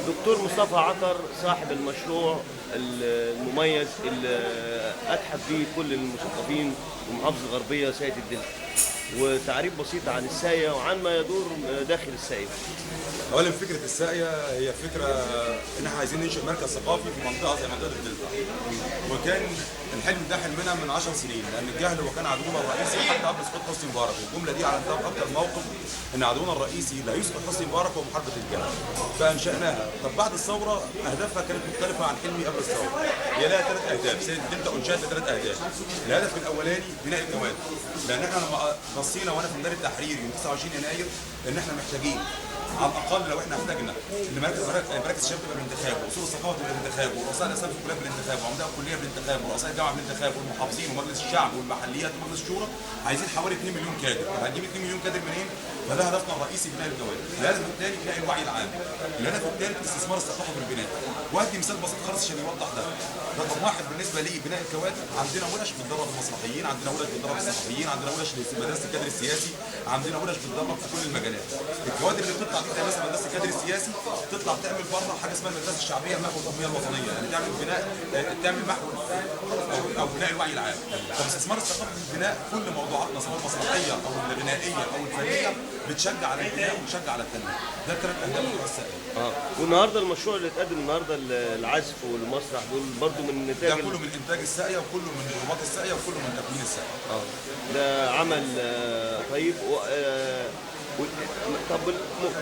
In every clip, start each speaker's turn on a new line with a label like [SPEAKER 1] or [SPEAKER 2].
[SPEAKER 1] دكتور مصطفى عطر صاحب المشروع المميز اللي أتحف فيه كل المثقفين ومحافظة الغربية ساقية الدلتا، وتعريف بسيط عن الساقية وعن ما يدور داخل الساقية.
[SPEAKER 2] اولا فكره الساقيه هي فكره ان احنا عايزين ننشئ مركز ثقافي في منطقه زي منطقه الدلتا، وكان الحلم ده حلمنا من 10 سنين، لان الجهل وكان عدونا الرئيسي حتى قبل سقوط حسني مبارك، والجمله دي على اكثر موقف ان عدونا الرئيسي لا يسقط حسني مبارك هو محاربه الجهل. فانشاناها. طب بعد الثوره اهدافها كانت مختلفه عن حلمي قبل الثوره. هي لها 3 اهداف، سيد الدلتا انشات ب3 اهداف. الهدف الاولاني بناء الكوادر، لان احنا لما بصينا وانا في ميدان التحرير يوم 29 يناير ان احنا محتاجين على الاقل لو احنا احتاجنا ان مراكز الشباب تبقى بالانتخاب، واصول الثقافه تبقى بالانتخاب، ورؤساء الاساتذه في الكليه بالانتخاب، وعمداء الكليه بالانتخاب، ورؤساء الجامعه بالانتخاب، والمحافظين ومجلس الشعب والمحليات ومجلس الشورى، عايزين حوالي 2 مليون كادر. طب هنجيب 2 مليون كادر منين؟ فده هدفنا الرئيسي بناء الكوادر. الهدف الثاني بناء الوعي العام. الهدف الثالث استثمار الثقافه في البناء. وادي مثال بسيط خالص عشان يوضح ده. رقم واحد بالنسبه لي بناء الكوادر، عندنا ورش بتدرب المسرحيين، عندنا ورش بتدرب الصحفيين، عندنا ورش لمدرسه الكادر السياسي، عندنا ورش بتدرب في كل المجالات. الكوادر اللي بتطلع دي مثلا مدرسه الكادر السياسي تطلع تعمل بره حاجه اسمها المدرسه الشعبيه محو التنميه الوطنيه، يعني تعمل بناء، تعمل محو او بناء الوعي العام. طب استثمار الثقافه في البناء، كل موضوعاتنا سواء المسرحيه او الغنائيه او الفنيه بتشجع على البناء وبتشجع على التنميه. ده ال3 اهداف بتوع الساقيه.
[SPEAKER 1] والنهارده المشروع اللي اتقدم النهارده العزف والمسرح دول برضو من
[SPEAKER 2] ده
[SPEAKER 1] نتاج
[SPEAKER 2] كله من انتاج الساقيه، وكله من رباط الساقيه، وكله من تكوين الساقيه.
[SPEAKER 1] ده عمل طيب. طب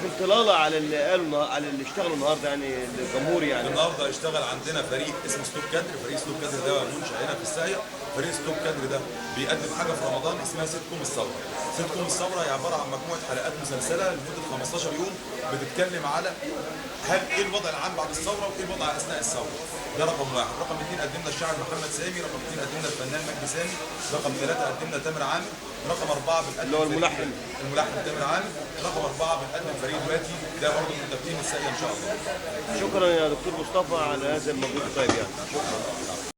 [SPEAKER 1] انطلاله على اللي قالوا على اللي اشتغلوا النهارده، يعني الجمهور يعني.
[SPEAKER 2] النهارده اشتغل عندنا فريق اسمه ستوب كادر. فريق ستوب كادر ده منشأ هنا في الساقيه. فريق ستوب كادر ده بيقدم حاجه في رمضان اسمها سيتكم الثوره. سيتكم الثوره هي عباره عن مجموعه حلقات مسلسله لمده 15 يوم بتتكلم على ايه الوضع العام بعد الثوره وايه الوضع اثناء الثوره. ده رقم واحد. رقم اثنين قدمنا الشاعر محمد سامي. رقم اثنين قدمنا الفنان مجدي سامي. رقم ثلاثه قدمنا تامر عامر. رقم اربعه بنقدم
[SPEAKER 1] اللي هو الملحن
[SPEAKER 2] تامر عامر. رقم اربعه بنقدم فريد واتي. ده برضه من تكوين الساقيه ان شاء الله.
[SPEAKER 1] شكرا يا دكتور مصطفى على هذا المجهود الطيب يعني. شكرا.